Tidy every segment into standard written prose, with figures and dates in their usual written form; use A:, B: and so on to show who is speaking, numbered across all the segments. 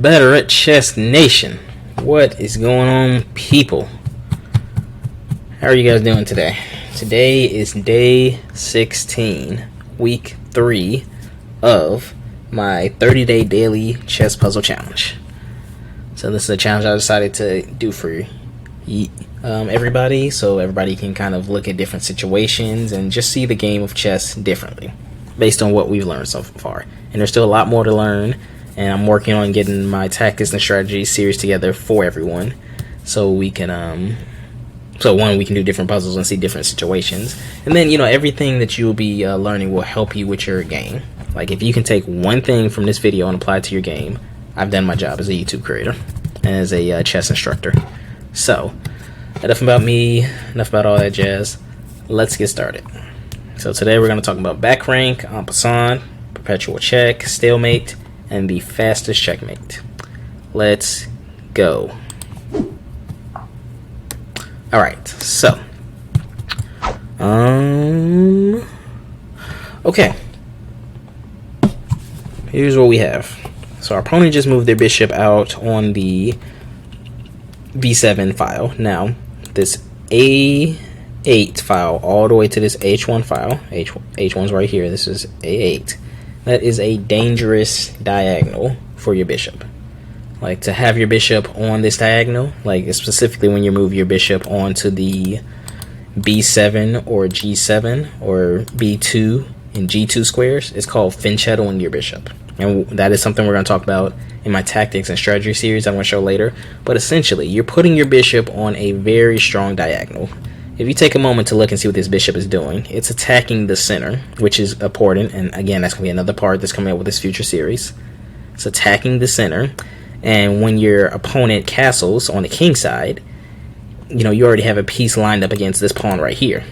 A: better at chess nation. What is going on, people? How are you guys doing today? Today is day 16, week 3 of my 30-day daily chess puzzle challenge. So this is a challenge I decided to do for everybody, so everybody can kind of look at different situations and just see the game of chess differently based on what we've learned so far. And there's still a lot more to learn, and I'm working on getting my tactics and strategy series together for everyone, so we can we can do different puzzles and see different situations. And then, everything that you'll be learning will help you with your game. Like, if you can take one thing from this video and apply it to your game, I've done my job as a YouTube creator and as a chess instructor. So, enough about me, enough about all that jazz. Let's get started. So today we're going to talk about back rank, en passant, perpetual check, stalemate, and the fastest checkmate. Let's go. Alright, so okay. Here's what we have. So our opponent just moved their bishop out on the B7 file. Now, this A8 file all the way to this H1 file. H1's right here. This is A8. That is a dangerous diagonal for your bishop. Like, to have your bishop on this diagonal, like specifically when you move your bishop onto the B7 or G7 or B2 and G2 squares, it's called fianchettoing your bishop. And that is something we're going to talk about in my tactics and strategy series I'm going to show later. But essentially, you're putting your bishop on a very strong diagonal. If you take a moment to look and see what this bishop is doing, it's attacking the center, which is important. And again, that's going to be another part that's coming up with this future series. It's attacking the center. And when your opponent castles on the king side, you already have a piece lined up against this pawn right here.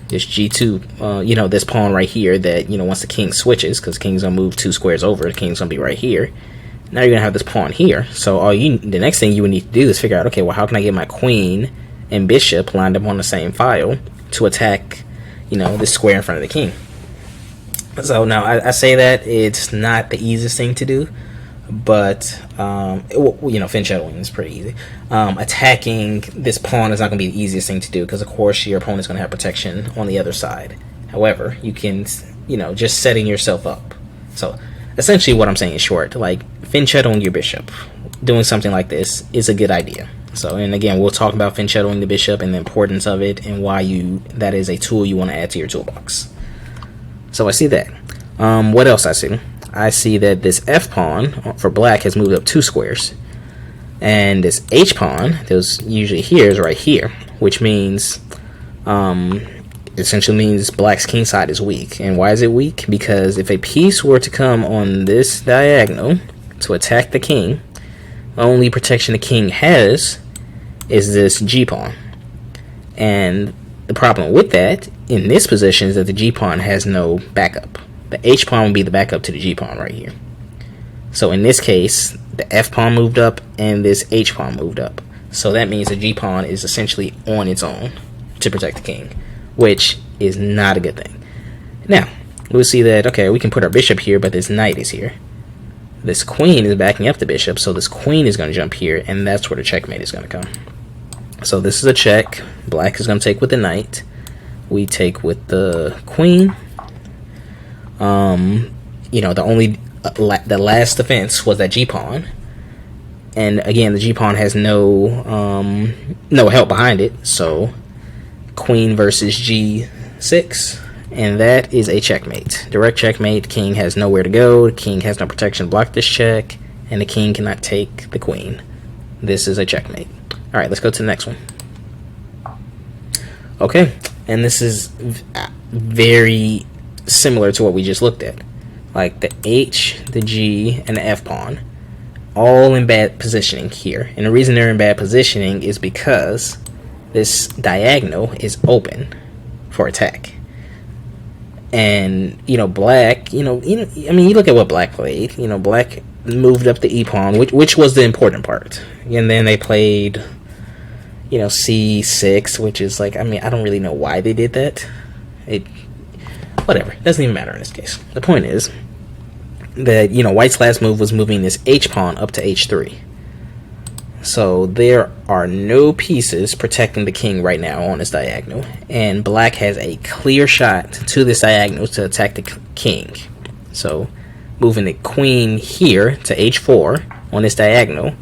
A: This G2, this pawn right here that, once the king switches, because the king's going to move 2 squares over, the king's going to be right here. Now you're going to have this pawn here. So the next thing you would need to do is figure out, okay, well, how can I get my queen and bishop lined up on the same file to attack, this square in front of the king? So now I say that it's not the easiest thing to do, but fianchettoing is pretty easy. Attacking this pawn is not going to be the easiest thing to do, because of course your opponent's going to have protection on the other side. However, you can, just setting yourself up. So essentially what I'm saying is short, like, fianchettoing your bishop, doing something like this is a good idea. So, and again, we'll talk about fianchettoing the bishop and the importance of it and why that is a tool you want to add to your toolbox. So I see that. What else I see? I see that this F pawn for black has moved up 2 squares, and this H pawn that was usually here is right here, which means essentially means black's king side is weak. And why is it weak? Because if a piece were to come on this diagonal to attack the king, the only protection the king has is this G pawn. And the problem with that in this position is that the G pawn has no backup. The H pawn would be the backup to the G pawn right here. So in this case, the F pawn moved up and this H pawn moved up. So that means the G pawn is essentially on its own to protect the king, which is not a good thing. Now, we'll see that, okay, we can put our bishop here, but this knight is here. This queen is backing up the bishop, so this queen is going to jump here, and that's where the checkmate is going to come. So this is a check. Black is going to take with the knight. We take with the queen. The last defense was that G pawn, and again the G pawn has no help behind it. So queen versus G6, and that is a checkmate. Direct checkmate. King has nowhere to go. The king has no protection to block this check, and the king cannot take the queen. This is a checkmate. All right, let's go to the next one. Okay, and this is very similar to what we just looked at. Like the H, the G, and the F pawn, all in bad positioning here. And the reason they're in bad positioning is because this diagonal is open for attack. And, black, you look at what black played. Black moved up the E pawn, which was the important part. And then they played, C6, which is like, I don't really know why they did that. Whatever, it doesn't even matter in this case. The point is, that, you know, white's last move was moving this h pawn up to h3. So there are no pieces protecting the king right now on this diagonal, and black has a clear shot to this diagonal to attack the king. So moving the queen here to h4 on this diagonal,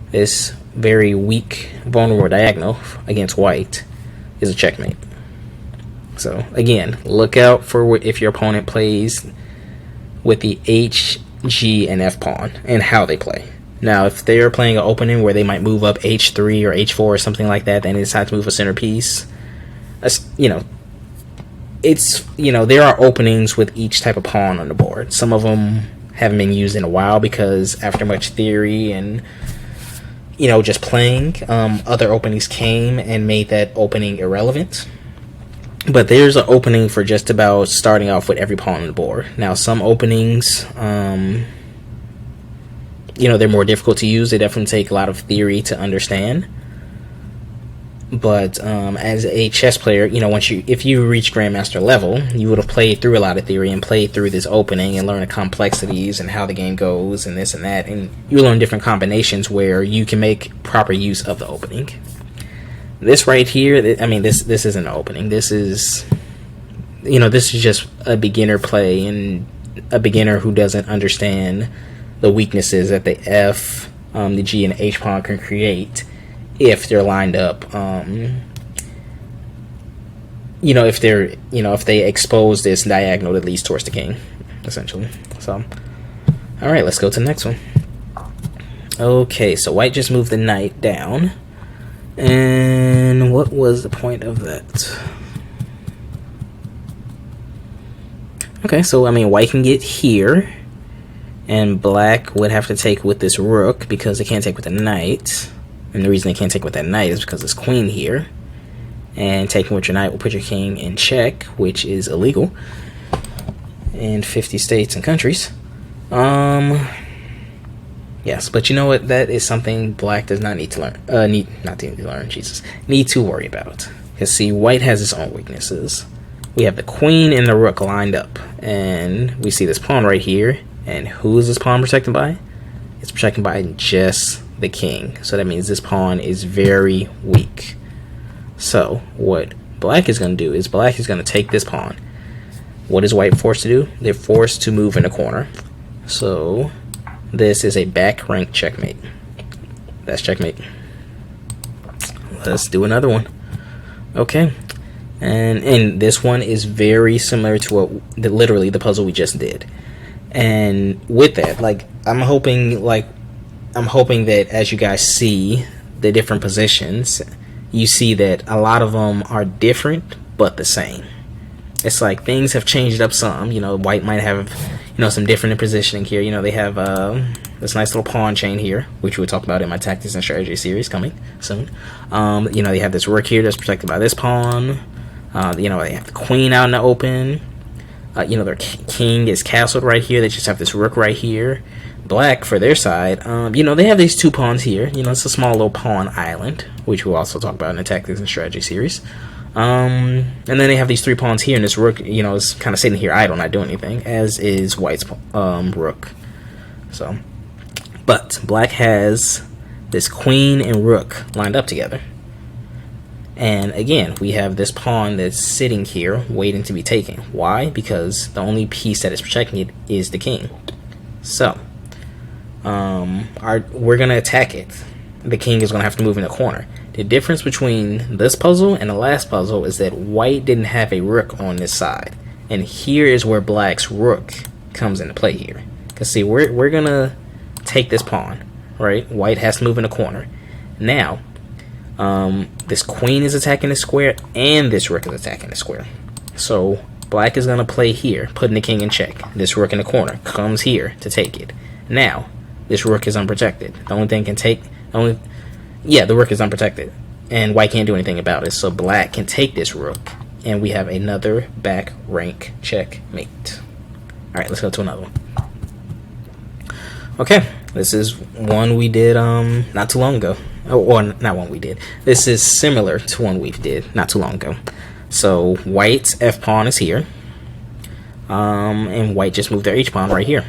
A: this very weak, vulnerable diagonal against white, is a checkmate. So again, look out for if your opponent plays with the h, g, and f pawn and how they play. Now, if they're playing an opening where they might move up h3 or h4 or something like that, then they decide to move a centerpiece, you know, it's, you know, there are openings with each type of pawn on the board. Some of them haven't been used in a while because after much theory and, you know, just playing, other openings came and made that opening irrelevant. But there's an opening for just about starting off with every pawn on the board. Now, some openings, you know, they're more difficult to use. They definitely take a lot of theory to understand. But as a chess player, you know, if you reach grandmaster level, you would have played through a lot of theory and played through this opening and learned the complexities and how the game goes and this and that, and you learn different combinations where you can make proper use of the opening. This right here, I mean, this isn't an opening. This is, you know, this is just a beginner play and a beginner who doesn't understand the weaknesses that the F, the G, and the H pawn can create if they're lined up. You know, if they expose this diagonal that leads towards the king, essentially. So, all right, let's go to the next one. Okay, so white just moved the knight down, and what was the point of that? Okay, so I mean, white can get here. And black would have to take with this rook because they can't take with the knight. And the reason they can't take with that knight is because it's queen here. And taking with your knight will put your king in check, which is illegal in 50 states and countries. Yes, but you know what? That is something black does not need to learn. Need to worry about. Because see, white has its own weaknesses. We have the queen and the rook lined up. And we see this pawn right here. And who is this pawn protected by? It's protected by just the king. So that means this pawn is very weak. So what black is going to do is black is going to take this pawn. What is white forced to do? They're forced to move in a corner. So this is a back rank checkmate. That's checkmate. Let's do another one. Okay. And this one is very similar to literally the puzzle we just did. And with that, like, I'm hoping that as you guys see the different positions, you see that a lot of them are different but the same. It's like things have changed up some. You know, white might have, you know, some different positioning here. You know, they have this nice little pawn chain here, which we'll talk about in my tactics and strategy series coming soon. You know, they have this rook here that's protected by this pawn. You know, they have the queen out in the open. You know, their king is castled right here. They just have this rook right here. Black, for their side, you know, they have these two pawns here. You know, it's a small little pawn island, which we'll also talk about in the Tactics and Strategy series. And then they have these three pawns here, and this rook, you know, is kind of sitting here idle, not doing anything, as is white's rook. So, but black has this queen and rook lined up together. And again, we have this pawn that's sitting here waiting to be taken. Why? Because the only piece that is protecting it is the king. So, we're going to attack it. The king is going to have to move in a corner. The difference between this puzzle and the last puzzle is that white didn't have a rook on this side. And here is where black's rook comes into play here. Because see, we're going to take this pawn, right? White has to move in a corner. Now, this queen is attacking the square, and this rook is attacking the square. So black is going to play here, putting the king in check. This rook in the corner comes here to take it. Now, this rook is unprotected. The only thing can take... the rook is unprotected, and white can't do anything about it. So black can take this rook, and we have another back rank checkmate. Alright, let's go to another one. Okay, this is one we did not too long ago. Or not one we did. This is similar to one we did not too long ago. So white's f pawn is here, and white just moved their h pawn right here.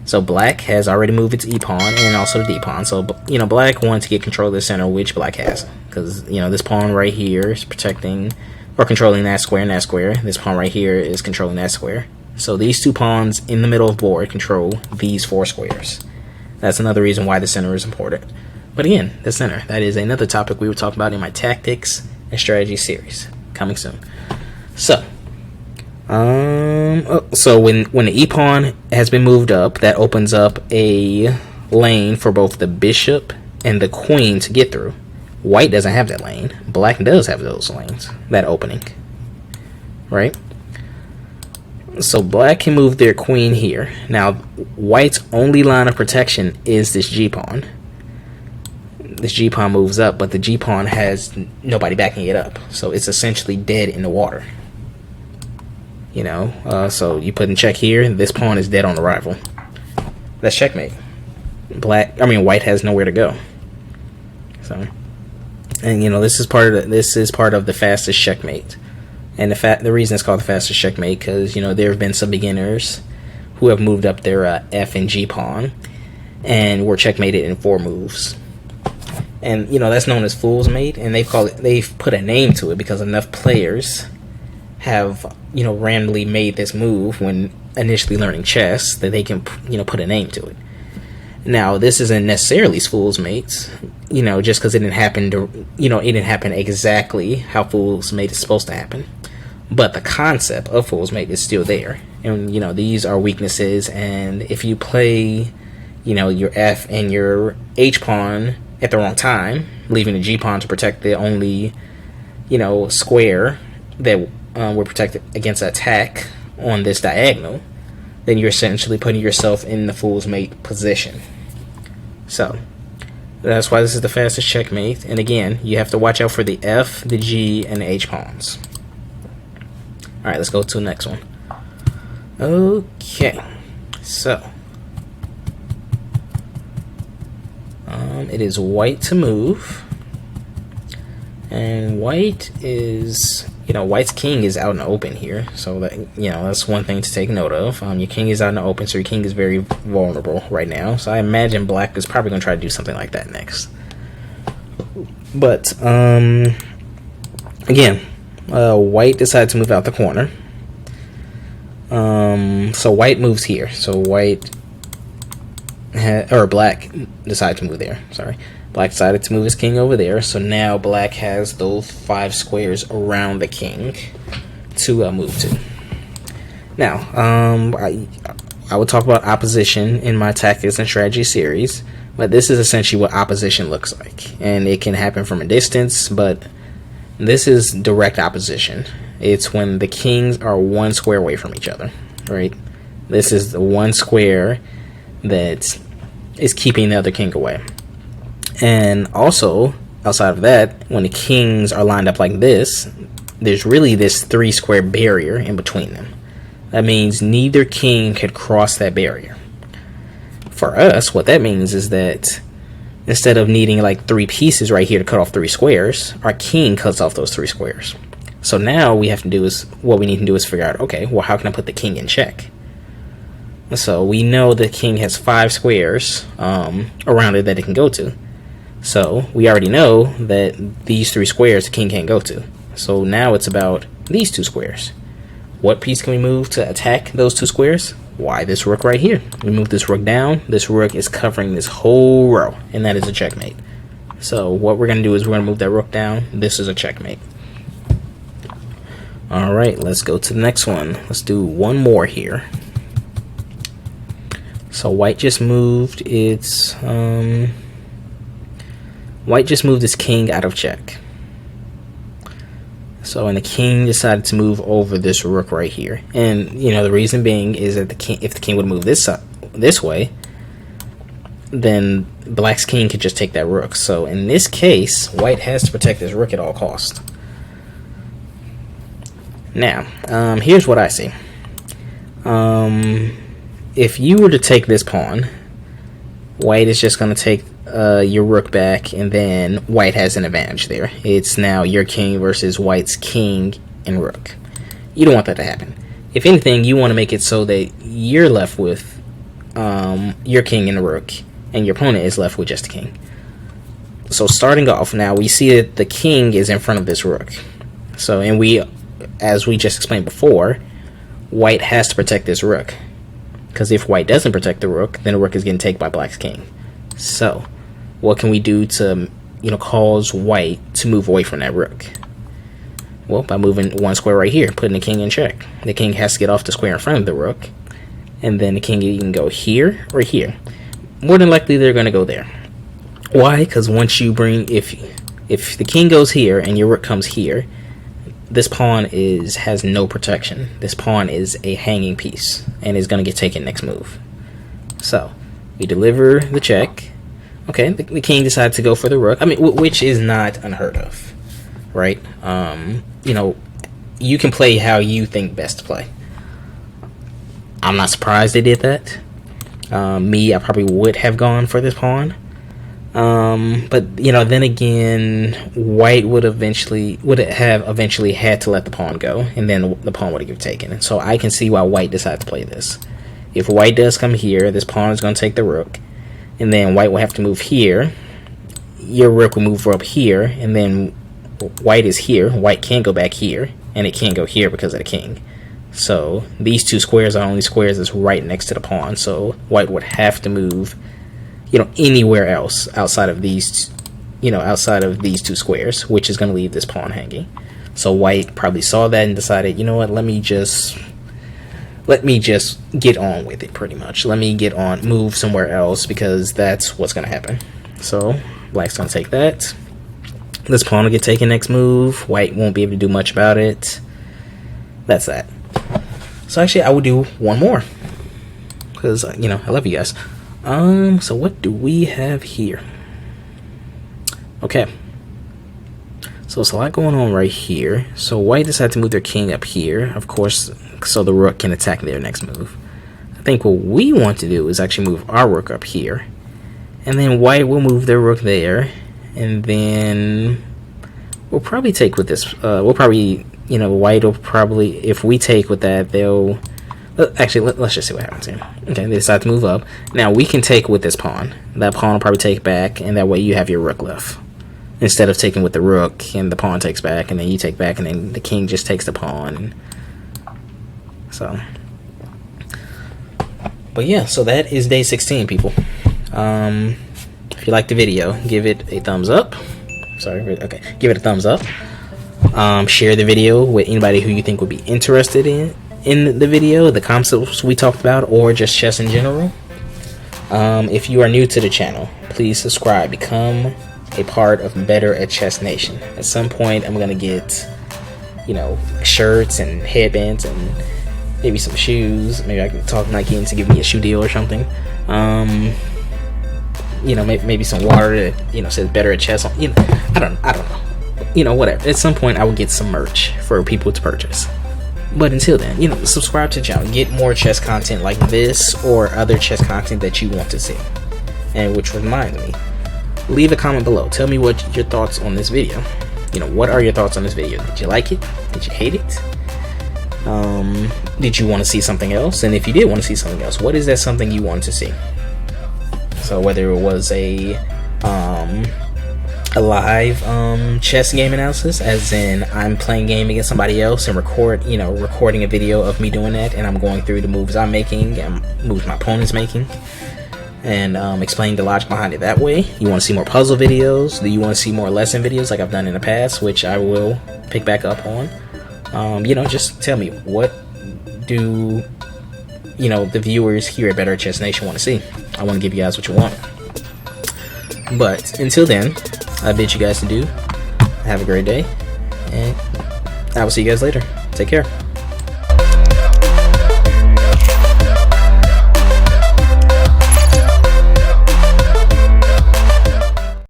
A: So black has already moved its E pawn and also the D pawn. So, you know, black wants to get control of the center, which black has. Because, you know, this pawn right here is protecting or controlling that square and that square. This pawn right here is controlling that square. So these two pawns in the middle of the board control these 4 squares. That's another reason why the center is important. But again, the center, that is another topic we were talking about in my tactics and strategy series. Coming soon. So, so when the E pawn has been moved up, that opens up a lane for both the bishop and the queen to get through. White doesn't have that lane. Black does have those lanes, that opening, right? So black can move their queen here. Now, white's only line of protection is this G pawn. This G pawn moves up, but the G pawn has nobody backing it up, so it's essentially dead in the water. You know, so you put in check here, and this pawn is dead on arrival. That's checkmate. White has nowhere to go. So, and you know, this is part of the fastest checkmate. And the reason it's called the fastest checkmate, because you know there have been some beginners who have moved up their F and G pawn and were checkmated in 4 moves. And you know that's known as fool's mate, and they've put a name to it because enough players have, you know, randomly made this move when initially learning chess that they can, you know, put a name to it. Now, this isn't necessarily fool's mates, you know, just because it didn't happen exactly how fool's mate is supposed to happen. But the concept of fool's mate is still there, and you know these are weaknesses. And if you play, you know, your F and your H pawn at the wrong time, leaving the G pawn to protect the only, you know, square that we're protected against attack on this diagonal, then you're essentially putting yourself in the fool's mate position. So that's why this is the fastest checkmate. And again, you have to watch out for the F, the G, and the H pawns. Alright, let's go to the next one. Okay, so it is white to move, and white is, you know, white's king is out in the open here, so that, you know, that's one thing to take note of. Your king is out in the open, so your king is very vulnerable right now. So I imagine black is probably going to try to do something like that next. But again, white decided to move out the corner. So white moves here. So black decided to move there. Sorry. Black decided to move his king over there, so now black has those 5 squares around the king to move to. Now, I will talk about opposition in my tactics and strategy series, but this is essentially what opposition looks like. And it can happen from a distance, but this is direct opposition. It's when the kings are 1 square away from each other, right? This is the 1 square that is keeping the other king away. And also, outside of that, when the kings are lined up like this, there's really this 3 square barrier in between them. That means neither king could cross that barrier. For us, what that means is that instead of needing like 3 pieces right here to cut off 3 squares, our king cuts off those 3 squares. So now what we need to do is figure out, okay, well, how can I put the king in check? So we know the king has 5 squares around it that it can go to. So we already know that these 3 squares the king can't go to. So now it's about these 2 squares. What piece can we move to attack those 2 squares? Why, this rook right here. We move this rook down. This rook is covering this whole row, and that is a checkmate. So what we're going to do is we're going to move that rook down. This is a checkmate. Alright, let's go to the next one. Let's do one more here. So white just moved its king out of check. So, and the king decided to move over this rook right here. And, you know, the reason being is that if the king would move this way, then black's king could just take that rook. So, in this case, white has to protect his rook at all costs. Now, here's what I see. If you were to take this pawn, white is just going to take your rook back, and then white has an advantage there. It's now your king versus white's king and rook. You don't want that to happen. If anything, you want to make it so that you're left with your king and the rook, and your opponent is left with just the king. So starting off, now we see that the king is in front of this rook. So, and we, as we just explained before, white has to protect this rook, because if white doesn't protect the rook, then the rook is getting taken by black's king. So what can we do to, you know, cause white to move away from that rook? Well, by moving one square right here, putting the king in check. The king has to get off the square in front of the rook, and then the king can go here or here. More than likely they're going to go there. Why? Because once you bring, if the king goes here and your rook comes here, this pawn has no protection. This pawn is a hanging piece and is going to get taken next move. So we deliver the check. Okay, the king decides to go for the rook. I mean, which is not unheard of, right? You know, you can play how you think best to play. I'm not surprised they did that. I probably would have gone for this pawn. But you know, then again, white would have eventually had to let the pawn go, and then the pawn would have taken. And so I can see why white decided to play this. If white does come here, this pawn is going to take the rook, and then white will have to move here. Your rook will move up here, and then white is here. White can't go back here, and it can't go here because of the king. So these two squares are only squares that's right next to the pawn. So white would have to move, you know, anywhere else outside of these, you know, outside of these two squares, which is going to leave this pawn hanging. So white probably saw that and decided, you know what, let me just get on with it, pretty much. Let me move somewhere else, because that's what's going to happen. So black's going to take that. This pawn will get taken next move. White won't be able to do much about it. That's that. So actually, I will do one more, because, you know, I love you guys. So what do we have here? Okay. So it's a lot going on right here. So white decided to move their king up here, of course, so the rook can attack their next move. I think what we want to do is actually move our rook up here, and then white will move their rook there, and then we'll probably take with this. You know, white will probably, if we take with that, they'll actually, let's just see what happens here. Okay, they decide to move up. Now we can take with this pawn. That pawn will probably take back, and that way you have your rook left, instead of taking with the rook and the pawn takes back, and then you take back, and then the king just takes the pawn. So, but yeah, so that is day 16, people. If you liked the video, give it a thumbs up. Okay, give it a thumbs up. Share the video with anybody who you think would be interested in the video, the concepts we talked about, or just chess in general. If you are new to the channel, please subscribe. Become a part of Better at Chess Nation. At some point, I'm gonna get, you know, shirts and headbands and maybe some shoes. Maybe I can talk Nike into give me a shoe deal or something. You know, maybe some water that, you know, says Better at Chess. You know, I don't know. You know, whatever. At some point, I will get some merch for people to purchase. But until then, you know, subscribe to the channel. Get more chess content like this or other chess content that you want to see. And which reminds me, leave a comment below. Tell me what your thoughts on this video. You know, what are your thoughts on this video? Did you like it? Did you hate it? Did you want to see something else? And if you did want to see something else, what is that something you wanted to see? So whether it was a live chess game analysis, as in I'm playing game against somebody else and recording a video of me doing that, and I'm going through the moves I'm making and moves my opponent's making, and explaining the logic behind it that way. You want to see more puzzle videos? Do you want to see more lesson videos like I've done in the past, which I will pick back up on? You know, just tell me, what do, you know, the viewers here at Better at Chess Nation want to see? I want to give you guys what you want. But until then, I bid you guys adieu. Have a great day, and I will see you guys later. Take care.